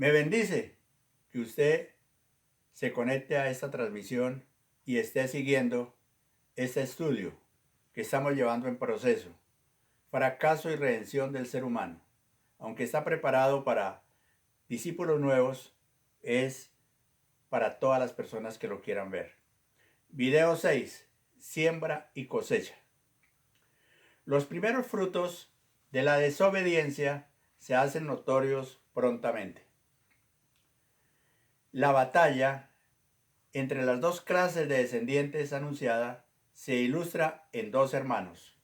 Me bendice que usted se conecte a esta transmisión y esté siguiendo este estudio que estamos llevando en proceso. Fracaso y redención del ser humano. Aunque está preparado para discípulos nuevos, es para todas las personas que lo quieran ver. Video 6. Siembra y cosecha. Los primeros frutos de la desobediencia se hacen notorios prontamente. La batalla entre las dos clases de descendientes anunciada se ilustra en dos hermanos.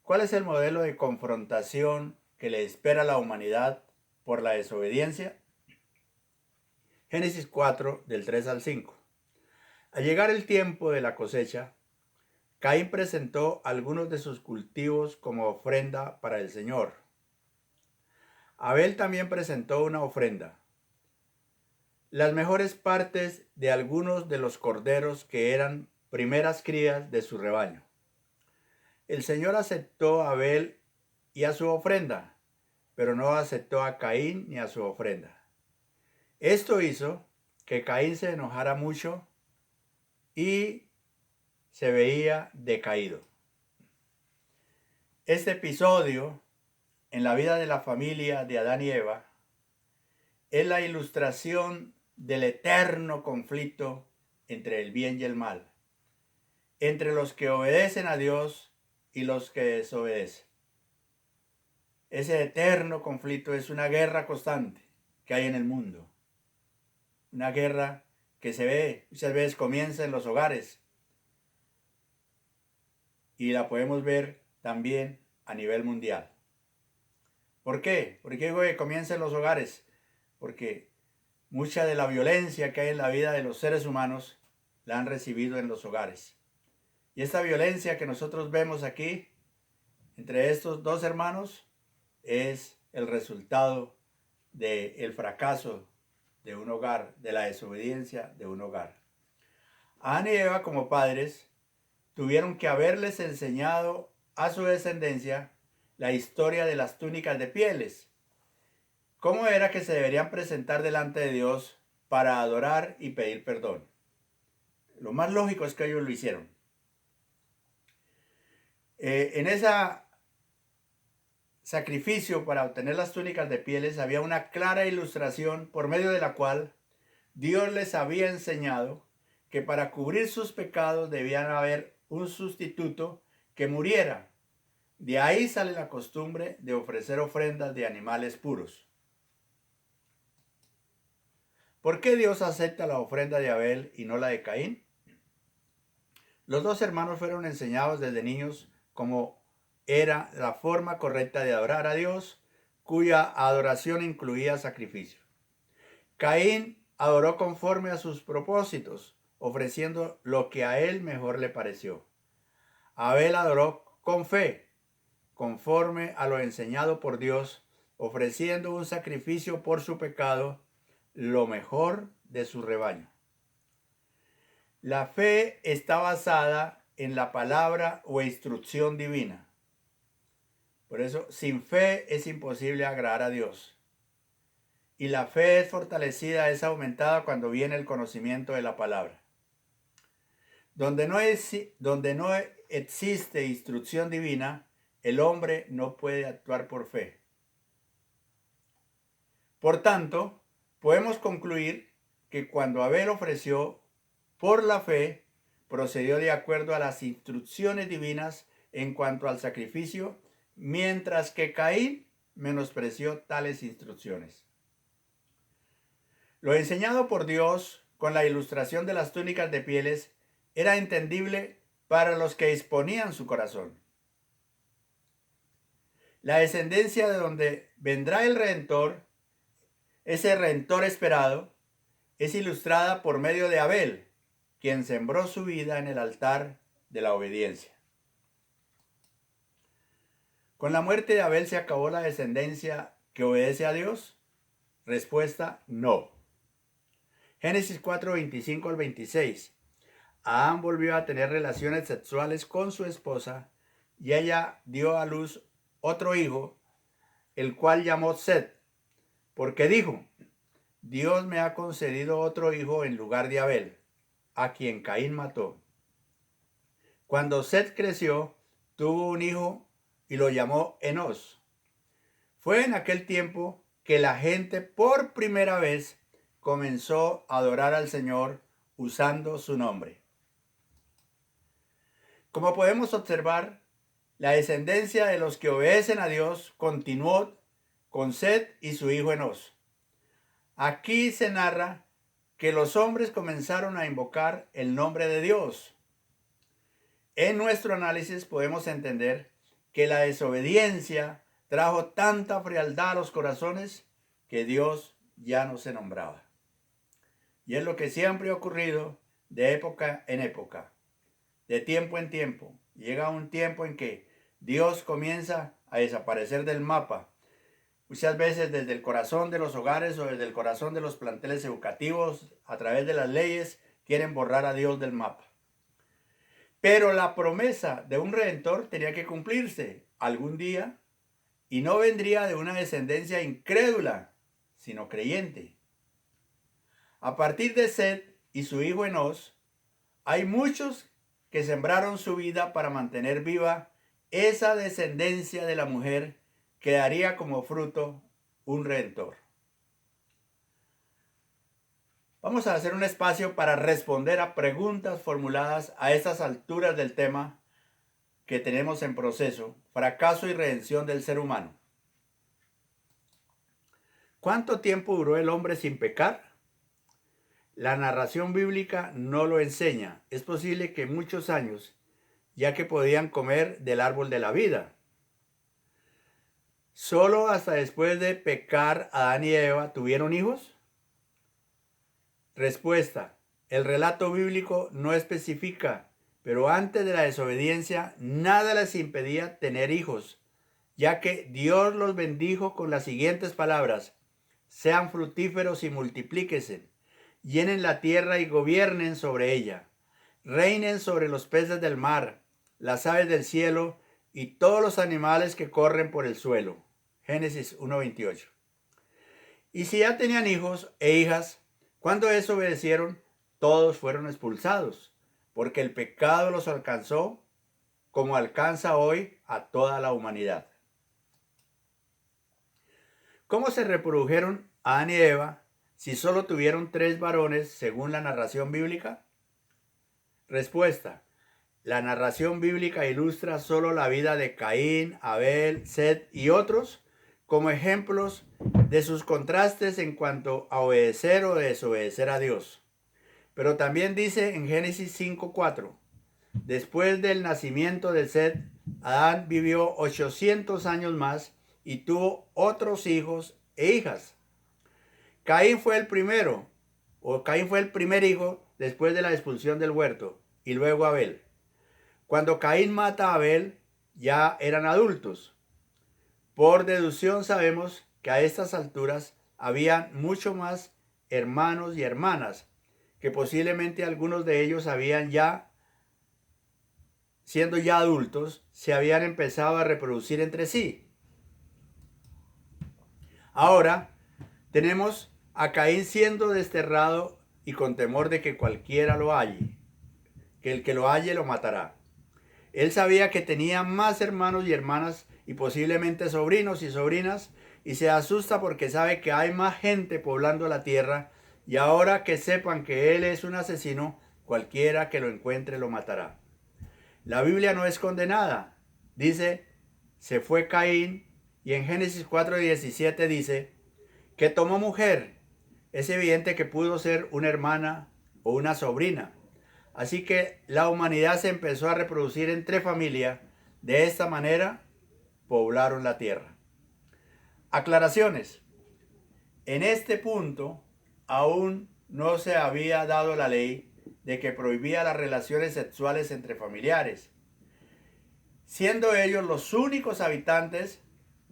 ¿Cuál es el modelo de confrontación que le espera a la humanidad por la desobediencia? Génesis 4, del 3 al 5. Al llegar el tiempo de la cosecha, Caín presentó algunos de sus cultivos como ofrenda para el Señor. Abel también presentó una ofrenda, las mejores partes de algunos de los corderos que eran primeras crías de su rebaño. El Señor aceptó a Abel y a su ofrenda, pero no aceptó a Caín ni a su ofrenda. Esto hizo que Caín se enojara mucho y se veía decaído. Este episodio en la vida de la familia de Adán y Eva es la ilustración del eterno conflicto entre el bien y el mal, entre los que obedecen a Dios y los que desobedecen. Ese eterno conflicto es una guerra constante que hay en el mundo. Una guerra que se ve, muchas veces comienza en los hogares y la podemos ver también a nivel mundial. ¿Por qué? ¿Por qué digo que comienza en los hogares? Porque mucha de la violencia que hay en la vida de los seres humanos la han recibido en los hogares. Y esta violencia que nosotros vemos aquí entre estos dos hermanos es el resultado del fracaso de un hogar, de la desobediencia de un hogar. Adán y Eva como padres tuvieron que haberles enseñado a su descendencia la historia de las túnicas de pieles. ¿Cómo era que se deberían presentar delante de Dios para adorar y pedir perdón? Lo más lógico es que ellos lo hicieron. En ese sacrificio para obtener las túnicas de pieles había una clara ilustración por medio de la cual Dios les había enseñado que para cubrir sus pecados debían haber un sustituto que muriera. De ahí sale la costumbre de ofrecer ofrendas de animales puros. ¿Por qué Dios acepta la ofrenda de Abel y no la de Caín? Los dos hermanos fueron enseñados desde niños cómo era la forma correcta de adorar a Dios, cuya adoración incluía sacrificio. Caín adoró conforme a sus propósitos, ofreciendo lo que a él mejor le pareció. Abel adoró con fe, conforme a lo enseñado por Dios, ofreciendo un sacrificio por su pecado, lo mejor de su rebaño. La fe está basada en la palabra o instrucción divina. Por eso, sin fe es imposible agradar a Dios. Y la fe es fortalecida, es aumentada cuando viene el conocimiento de la palabra. Donde no existe instrucción divina, el hombre no puede actuar por fe. Por tanto, podemos concluir que cuando Abel ofreció por la fe, procedió de acuerdo a las instrucciones divinas en cuanto al sacrificio, mientras que Caín menospreció tales instrucciones. Lo enseñado por Dios con la ilustración de las túnicas de pieles era entendible para los que disponían su corazón. La descendencia de donde vendrá el Redentor, ese Redentor esperado, es ilustrada por medio de Abel, quien sembró su vida en el altar de la obediencia. ¿Con la muerte de Abel se acabó la descendencia que obedece a Dios? Respuesta: no. Génesis 4, 25 al 26. Adán volvió a tener relaciones sexuales con su esposa y ella dio a luz otro hijo, el cual llamó Set, porque dijo: Dios me ha concedido otro hijo en lugar de Abel, a quien Caín mató. Cuando Set creció, tuvo un hijo y lo llamó Enos. Fue en aquel tiempo que la gente por primera vez comenzó a adorar al Señor usando su nombre. Como podemos observar, la descendencia de los que obedecen a Dios continuó con Set y su hijo Enos. Aquí se narra que los hombres comenzaron a invocar el nombre de Dios. En nuestro análisis podemos entender que la desobediencia trajo tanta frialdad a los corazones que Dios ya no se nombraba. Y es lo que siempre ha ocurrido de época en época, de tiempo en tiempo. Llega un tiempo en que Dios comienza a desaparecer del mapa, muchas veces desde el corazón de los hogares o desde el corazón de los planteles educativos, a través de las leyes, quieren borrar a Dios del mapa. Pero la promesa de un redentor tenía que cumplirse algún día, y no vendría de una descendencia incrédula, sino creyente. A partir de Set y su hijo Enos, hay muchos que sembraron su vida para mantener viva esa descendencia de la mujer que daría como fruto un redentor. Vamos a hacer un espacio para responder a preguntas formuladas a estas alturas del tema que tenemos en proceso: fracaso y redención del ser humano. ¿Cuánto tiempo duró el hombre sin pecar? La narración bíblica no lo enseña. Es posible que muchos años, ya que podían comer del árbol de la vida. ¿Solo hasta después de pecar Adán y Eva tuvieron hijos? Respuesta: el relato bíblico no especifica, pero antes de la desobediencia nada les impedía tener hijos, ya que Dios los bendijo con las siguientes palabras: sean fructíferos y multiplíquense, llenen la tierra y gobiernen sobre ella, reinen sobre los peces del mar, las aves del cielo y todos los animales que corren por el suelo. Génesis 1:28. Y si ya tenían hijos e hijas, cuando desobedecieron, todos fueron expulsados, porque el pecado los alcanzó como alcanza hoy a toda la humanidad. ¿Cómo se reprodujeron Adán y Eva si solo tuvieron 3 varones según la narración bíblica? Respuesta: la narración bíblica ilustra solo la vida de Caín, Abel, Set y otros como ejemplos de sus contrastes en cuanto a obedecer o desobedecer a Dios. Pero también dice en Génesis 5:4: después del nacimiento de Set, Adán vivió 800 años más y tuvo otros hijos e hijas. Caín fue el primer hijo después de la expulsión del huerto, y luego Abel. Cuando Caín mata a Abel, ya eran adultos. Por deducción sabemos que a estas alturas habían mucho más hermanos y hermanas, que posiblemente algunos de ellos siendo ya adultos, se habían empezado a reproducir entre sí. Ahora tenemos a Caín siendo desterrado y con temor de que cualquiera lo halle, que el que lo halle lo matará. Él sabía que tenía más hermanos y hermanas y posiblemente sobrinos y sobrinas, y se asusta porque sabe que hay más gente poblando la tierra, y ahora que sepan que él es un asesino, cualquiera que lo encuentre lo matará. La Biblia no es condenada. Dice: se fue Caín, y en Génesis 4:17 dice que tomó mujer. Es evidente que pudo ser una hermana o una sobrina. Así que la humanidad se empezó a reproducir entre familias. De esta manera poblaron la tierra. Aclaraciones. En este punto aún no se había dado la ley de que prohibía las relaciones sexuales entre familiares. Siendo ellos los únicos habitantes,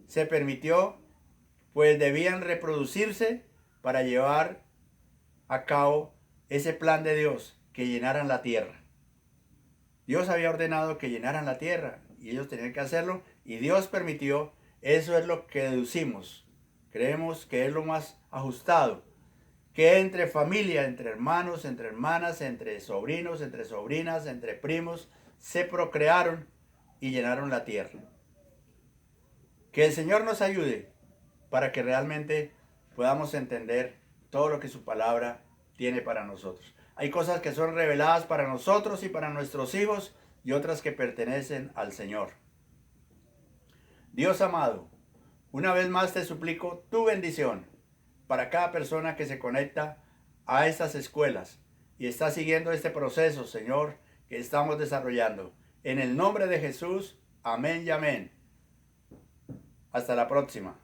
se permitió, pues debían reproducirse para llevar a cabo ese plan de Dios, que llenaran la tierra. Dios había ordenado que llenaran la tierra y ellos tenían que hacerlo, y Dios permitió Eso es lo que deducimos. Creemos que es lo más ajustado. Que entre familia, entre hermanos, entre hermanas, entre sobrinos, entre sobrinas, entre primos, se procrearon y llenaron la tierra. Que el Señor nos ayude para que realmente podamos entender todo lo que su palabra tiene para nosotros. Hay cosas que son reveladas para nosotros y para nuestros hijos y otras que pertenecen al Señor. Dios amado, una vez más te suplico tu bendición para cada persona que se conecta a estas escuelas y está siguiendo este proceso, Señor, que estamos desarrollando. En el nombre de Jesús, amén y amén. Hasta la próxima.